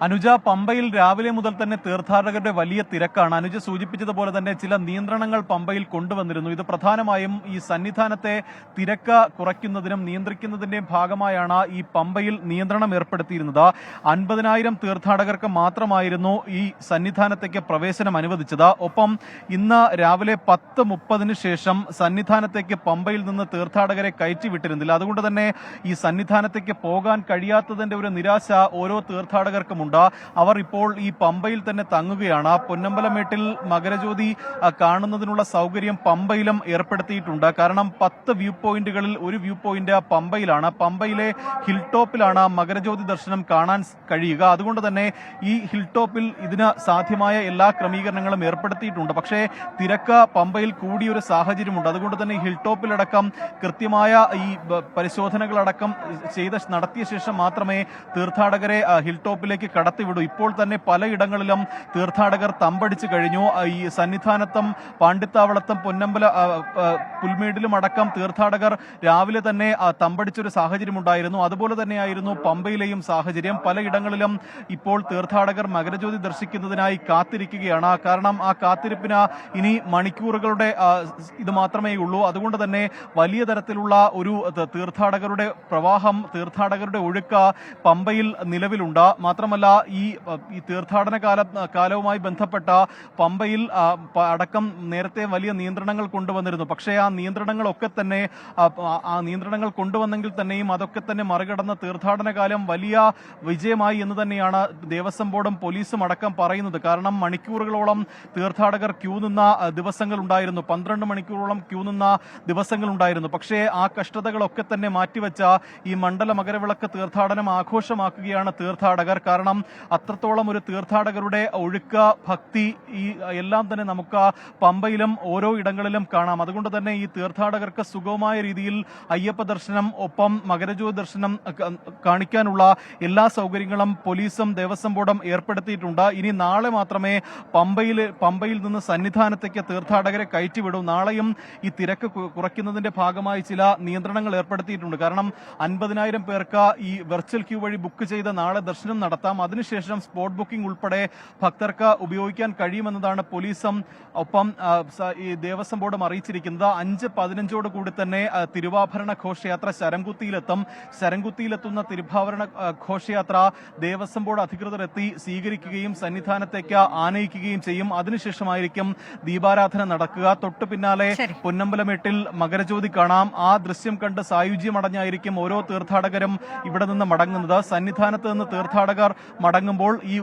അനുജ, പമ്പയിൽ രാവിലെ മുതൽ തന്നെ തീർത്ഥാടകരുടെ വലിയ തിരക്കാണ്. അനുജ സൂചിപ്പിച്ചതുപോലെ തന്നെ ചില നിയന്ത്രണങ്ങൾ പമ്പയിൽ കൊണ്ടുവന്നിരുന്നു. ഇത് പ്രധാനമായും ഈ സന്നിധാനത്തെ തിരക്ക് കുറയ്ക്കുന്നതിനും നിയന്ത്രിക്കുന്നതിന്റെയും ഭാഗമായാണ് ഈ പമ്പയിൽ നിയന്ത്രണം ഏർപ്പെടുത്തിയിരുന്നത്. 50,000 തീർത്ഥാടകർക്ക് മാത്രമായിരുന്നു ഈ സന്നിധാനത്തേക്ക് പ്രവേശനം അനുവദിച്ചത്. ഒപ്പം ഇന്ന് രാവിലെ 10:30 ശേഷം സന്നിധാനത്തേക്ക് പമ്പയിൽ നിന്ന് തീർത്ഥാടകരെ കയറ്റിവിട്ടിരുന്നില്ല. അതുകൊണ്ട് തന്നെ ഈ സന്നിധാനത്തേക്ക് പോകാൻ കഴിയാത്തതിന്റെ ഒരു നിരാശ ഓരോ തീർത്ഥാടകർക്കുമുണ്ട്. അവർ ഇപ്പോൾ ഈ പമ്പയിൽ തന്നെ തങ്ങുകയാണ്. പൊന്നമ്പലമേട്ടിൽ മകരജ്യോതി കാണുന്നതിനുള്ള സൗകര്യം പമ്പയിലും ഏർപ്പെടുത്തിയിട്ടുണ്ട്. കാരണം 10 വ്യൂ പോയിന്റുകളിൽ ഒരു വ്യൂ പോയിന്റ് പമ്പയിലാണ്. പമ്പയിലെ ഹിൽ ടോപ്പിലാണ് മകരജ്യോതി ദർശനം കാണാൻ കഴിയുക. അതുകൊണ്ട് തന്നെ ഈ ഹിൽ ടോപ്പിൽ ഇതിന് സാധ്യമായ എല്ലാ ക്രമീകരണങ്ങളും ഏർപ്പെടുത്തിയിട്ടുണ്ട്. പക്ഷേ തിരക്ക് പമ്പയിൽ കൂടിയൊരു സാഹചര്യമുണ്ട്. അതുകൊണ്ട് തന്നെ ഹിൽ ടോപ്പിലടക്കം കൃത്യമായ ഈ പരിശോധനകളടക്കം നടത്തിയ ശേഷം മാത്രമേ തീർത്ഥാടകരെ ഹിൽ ടോപ്പിലേക്ക് കടത്തിവിടൂ. ഇപ്പോൾ തന്നെ പലയിടങ്ങളിലും തീർത്ഥാടകർ തമ്പടിച്ചു കഴിഞ്ഞു. ഈ സന്നിധാനത്തും പാണ്ടിത്താവളത്തും പൊന്നമ്പല പുൽമേടിലും അടക്കം തീർത്ഥാടകർ രാവിലെ തന്നെ തമ്പടിച്ചൊരു സാഹചര്യം ഉണ്ടായിരുന്നു. അതുപോലെ തന്നെയായിരുന്നു പമ്പയിലെയും സാഹചര്യം. പലയിടങ്ങളിലും ഇപ്പോൾ തീർത്ഥാടകർ മകരജ്യോതി ദർശിക്കുന്നതിനായി കാത്തിരിക്കുകയാണ്. കാരണം ആ കാത്തിരിപ്പിന് ഇനി മണിക്കൂറുകളുടെ ഇത് മാത്രമേ ഉള്ളൂ. അതുകൊണ്ട് തന്നെ വലിയ തരത്തിലുള്ള ഒരു തീർത്ഥാടകരുടെ പ്രവാഹം, തീർത്ഥാടകരുടെ ഒഴുക്ക് പമ്പയിൽ നിലവിലുണ്ട്. മാത്രമല്ല ഈ തീർത്ഥാടന കാലവുമായി ബന്ധപ്പെട്ട പമ്പയിൽ അടക്കം നേരത്തെ വലിയ നിയന്ത്രണങ്ങൾ കൊണ്ടുവന്നിരുന്നു. പക്ഷേ ആ നിയന്ത്രണങ്ങൾ കൊണ്ടുവന്നെങ്കിൽ തന്നെയും അതൊക്കെ തന്നെ മറികടന്ന തീർത്ഥാടന കാലം വലിയ വിജയമായി എന്ന് തന്നെയാണ് ദേവസ്വം ബോർഡും പോലീസും അടക്കം പറയുന്നത്. കാരണം മണിക്കൂറുകളോളം തീർത്ഥാടകർ ക്യൂ നിന്ന ദിവസങ്ങളുണ്ടായിരുന്നു. 12 മണിക്കൂറോളം ക്യൂ നിന്ന ദിവസങ്ങളുണ്ടായിരുന്നു. പക്ഷേ ആ കഷ്ടതകളൊക്കെ തന്നെ മാറ്റിവെച്ച ഈ മണ്ഡല മകരവിളക്ക് തീർത്ഥാടനം ആഘോഷമാക്കുകയാണ് തീർത്ഥാടകർ. കാരണം അത്രത്തോളം ഒരു തീർത്ഥാടകരുടെ ഒഴുക്ക്, ഭക്തി ഈ എല്ലാം തന്നെ നമുക്ക് പമ്പയിലും ഓരോ ഇടങ്ങളിലും കാണാം. അതുകൊണ്ട് തന്നെ ഈ തീർത്ഥാടകർക്ക് സുഗമമായ രീതിയിൽ അയ്യപ്പ ദർശനം ഒപ്പം മകരജ്യോതി ദർശനം കാണിക്കാനുള്ള എല്ലാ സൗകര്യങ്ങളും പോലീസും ദേവസ്വം ബോർഡും ഏർപ്പെടുത്തിയിട്ടുണ്ട്. ഇനി നാളെ മാത്രമേ പമ്പയിൽ നിന്ന് സന്നിധാനത്തേക്ക് തീർത്ഥാടകരെ കയറ്റിവിടൂ. നാളെയും ഈ തിരക്ക് കുറയ്ക്കുന്നതിന്റെ ഭാഗമായി ചില നിയന്ത്രണങ്ങൾ ഏർപ്പെടുത്തിയിട്ടുണ്ട്. കാരണം 50,000 പേർക്ക് ഈ വെർച്വൽ ക്യൂ വഴി ബുക്ക് ചെയ്ത് നാളെ ദർശനം നടത്താം. അതിനുശേഷം സ്പോട്ട് ബുക്കിംഗ് ഉൾപ്പെടെ ഭക്തർക്ക് ഉപയോഗിക്കാൻ കഴിയുമെന്നതാണ് പോലീസും ഒപ്പം ഈ ദേവസ്വം ബോർഡും അറിയിച്ചിരിക്കുന്നത്. 5:15 കൂടി തന്നെ തിരുവാഭരണ ഘോഷയാത്ര ശരംകുത്തിയിലെത്തും. ശരംകുത്തിയിലെത്തുന്ന തിരുവാഭരണ ഘോഷയാത്ര ദേവസ്വം ബോർഡ് അധികൃതർ എത്തി സ്വീകരിക്കുകയും സന്നിധാനത്തേക്ക് ആനയിക്കുകയും ചെയ്യും. അതിനുശേഷമായിരിക്കും ദീപാരാധന നടക്കുക. തൊട്ടു പിന്നാലെ പൊന്നമ്പലമേട്ടിൽ മകരജ്യോതി കാണാം. ആ ദൃശ്യം കണ്ട് സായുജ്യമടഞ്ഞായിരിക്കും ഓരോ തീർത്ഥാടകരും ഇവിടെ നിന്ന് മടങ്ങുന്നത്. സന്നിധാനത്ത് നിന്ന് തീർത്ഥാടകർ മടങ്ങുമ്പോൾ ഈ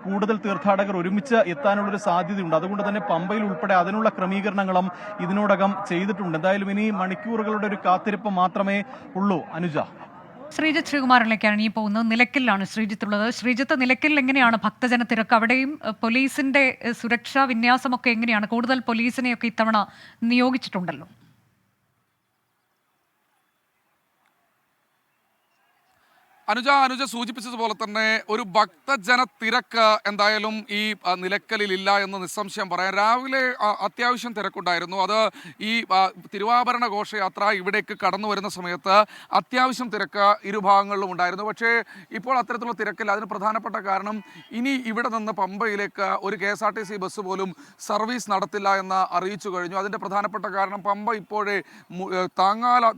കൂടുതൽ തീർത്ഥാടകർ ഒരുമിച്ച് എത്താനുള്ളൊരു സാധ്യതയുണ്ട്. അതുകൊണ്ട് തന്നെ പമ്പയിൽ ഉൾപ്പെടെ അതിനുള്ള ക്രമീകരണങ്ങളും ഇതിനോടകം ചെയ്തിട്ടുണ്ട്. എന്തായാലും ഇനി മണിക്കൂറുകളുടെ ഒരു കാത്തിരിപ്പ് മാത്രമേ ഉള്ളൂ. അനുജ, ശ്രീജിത്ത് ശ്രീകുമാറിലേക്കാണ് ഈ പോകുന്നത്. നിലയ്ക്കലിലാണ് ശ്രീജിത്ത് ഉള്ളത്. ശ്രീജിത്ത്, നിലയ്ക്കലിൽ എങ്ങനെയാണ് ഭക്തജന തിരക്ക്? അവിടെയും പോലീസിന്റെ സുരക്ഷാ വിന്യാസമൊക്കെ എങ്ങനെയാണ്? കൂടുതൽ പോലീസിനെയൊക്കെ ഇത്തവണ നിയോഗിച്ചിട്ടുണ്ടല്ലോ. അനുജ സൂചിപ്പിച്ചതുപോലെ തന്നെ ഒരു ഭക്തജന തിരക്ക് എന്തായാലും ഈ നിലയ്ക്കലിൽ ഇല്ല എന്ന് നിസ്സംശയം പറയാം. രാവിലെ അത്യാവശ്യം തിരക്കുണ്ടായിരുന്നു. അത് ഈ തിരുവാഭരണ ഘോഷയാത്ര ഇവിടേക്ക് കടന്നു വരുന്ന സമയത്ത് അത്യാവശ്യം തിരക്ക് ഇരുഭാഗങ്ങളിലും ഉണ്ടായിരുന്നു. പക്ഷേ ഇപ്പോൾ അത്തരത്തിലുള്ള തിരക്കില്ല. അതിന് പ്രധാനപ്പെട്ട കാരണം ഇനി ഇവിടെ നിന്ന് പമ്പയിലേക്ക് ഒരു KSRTC ബസ് പോലും സർവീസ് നടത്തില്ല എന്ന് അറിയിച്ചു കഴിഞ്ഞു. അതിൻ്റെ പ്രധാനപ്പെട്ട കാരണം പമ്പ ഇപ്പോഴേ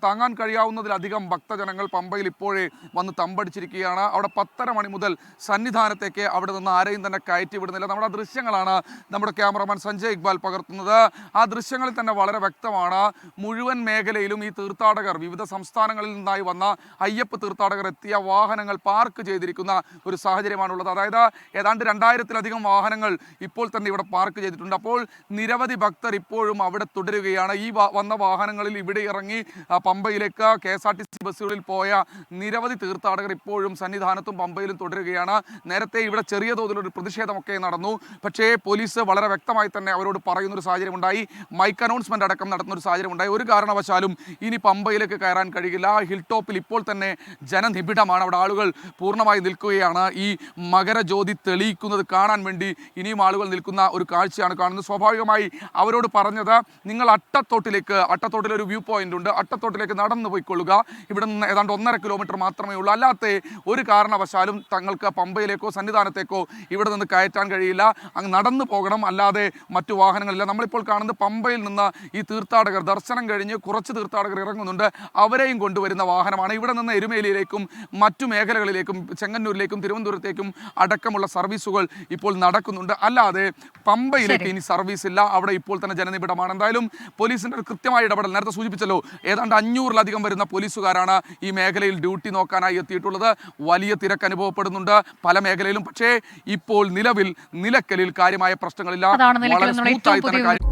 താങ്ങാൻ കഴിയാവുന്നതിലധികം ഭക്തജനങ്ങൾ പമ്പയിൽ ഇപ്പോഴേ വന്ന് പഠിച്ചിരിക്കുകയാണ്. അവിടെ 10:30 മണി മുതൽ സന്നിധാനത്തേക്ക് അവിടെ നിന്ന് ആരെയും തന്നെ കയറ്റി വിടുന്നില്ല. നമ്മുടെ ദൃശ്യങ്ങളാണ് നമ്മുടെ ക്യാമറമാൻ സഞ്ജയ് ഇക്ബാൽ പകർത്തുന്നത്. ആ ദൃശ്യങ്ങളിൽ തന്നെ വളരെ വ്യക്തമാണ്. മുഴുവൻ മേഖലയിലും ഈ തീർത്ഥാടകർ, വിവിധ സംസ്ഥാനങ്ങളിൽ നിന്നായി വന്ന അയ്യപ്പ തീർത്ഥാടകർ എത്തിയ വാഹനങ്ങൾ പാർക്ക് ചെയ്തിരിക്കുന്ന ഒരു സാഹചര്യമാണുള്ളത്. അതായത് ഏതാണ്ട് 2000-ലധികം വാഹനങ്ങൾ ഇപ്പോൾ തന്നെ ഇവിടെ പാർക്ക് ചെയ്തിട്ടുണ്ട്. അപ്പോൾ നിരവധി ഭക്തർ ഇപ്പോഴും അവിടെ തുടരുകയാണ്. ഈ വന്ന വാഹനങ്ങളിൽ ഇവിടെ ഇറങ്ങി പമ്പയിലേക്ക് KSRTC ബസ്സുകളിൽ പോയ നിരവധി തീർത്ഥാടകർ ഇപ്പോഴും സന്നിധാനത്തും പമ്പയിലും തുടരുകയാണ്. നേരത്തെ ഇവിടെ ചെറിയ തോതിലൊരു പ്രതിഷേധമൊക്കെ നടന്നു. പക്ഷേ പോലീസ് വളരെ വ്യക്തമായി തന്നെ അവരോട് പറയുന്നൊരു സാഹചര്യം ഉണ്ടായി. മൈക്ക് അനൗൺസ്മെന്റ് അടക്കം നടത്തുന്നൊരു സാഹചര്യം ഉണ്ടായി. ഒരു കാരണവശാലും ഇനി പമ്പയിലേക്ക് കയറാൻ കഴിയില്ല. ഹിൽ ടോപ്പിൽ ഇപ്പോൾ തന്നെ ജനനിബിഡമാണ്. അവിടെ ആളുകൾ പൂർണ്ണമായി നിൽക്കുകയാണ്. ഈ മകരജ്യോതി തെളിയിക്കുന്നത് കാണാൻ വേണ്ടി ഇനിയും ആളുകൾ നിൽക്കുന്ന ഒരു കാഴ്ചയാണ് കാണുന്നത്. സ്വാഭാവികമായി അവരോട് പറഞ്ഞത്, നിങ്ങൾ അട്ടത്തോട്ടിലൊരു വ്യൂ പോയിന്റ് ഉണ്ട്, അട്ടത്തോട്ടിലേക്ക് നടന്നു പോയിക്കൊള്ളുക. ഇവിടെ നിന്ന് ഏതാണ്ട് 1.5 കിലോമീറ്റർ മാത്രമേ ഉള്ളൂ. അല്ലാത്ത ജനത്തെ ഒരു കാരണവശാലും തങ്ങൾക്ക് പമ്പയിലേക്കോ സന്നിധാനത്തേക്കോ ഇവിടെ നിന്ന് കയറ്റാൻ കഴിയില്ല. അങ്ങ് നടന്നു പോകണം, അല്ലാതെ മറ്റു വാഹനങ്ങളില്ല. നമ്മളിപ്പോൾ കാണുന്നത് പമ്പയിൽ നിന്ന് ഈ തീർത്ഥാടകർ ദർശനം കഴിഞ്ഞ് കുറച്ച് തീർത്ഥാടകർ ഇറങ്ങുന്നുണ്ട്, അവരെയും കൊണ്ടുവരുന്ന വാഹനമാണ്. ഇവിടെ നിന്ന് എരുമേലിയിലേക്കും മറ്റു മേഖലകളിലേക്കും ചെങ്ങന്നൂരിലേക്കും തിരുവനന്തപുരത്തേക്കും അടക്കമുള്ള സർവീസുകൾ ഇപ്പോൾ നടക്കുന്നുണ്ട്. അല്ലാതെ പമ്പയിലേക്ക് ഇനി സർവീസ് ഇല്ല. അവിടെ ഇപ്പോൾ തന്നെ ജനനിബിഡമാണ്. എന്തായാലും പോലീസിന്റെ ഒരു കൃത്യമായ ഇടപെടൽ, നേരത്തെ സൂചിപ്പിച്ചല്ലോ, ഏതാണ്ട് 500-ലധികം വരുന്ന പോലീസുകാരാണ് ഈ മേഖലയിൽ ഡ്യൂട്ടി നോക്കാനായി എത്തിയിട്ടുള്ളത്. വലിയ തിരക്ക് അനുഭവപ്പെടുന്നുണ്ട് പല മേഖലയിലും. പക്ഷേ ഇപ്പോൾ നിലവിൽ നിലയ്ക്കലിൽ കാര്യമായ പ്രശ്നങ്ങളില്ല. അതാണ് വളരെ നിലയ്ക്കൽ സ്മൂത്തായി തന്നെ കാര്യം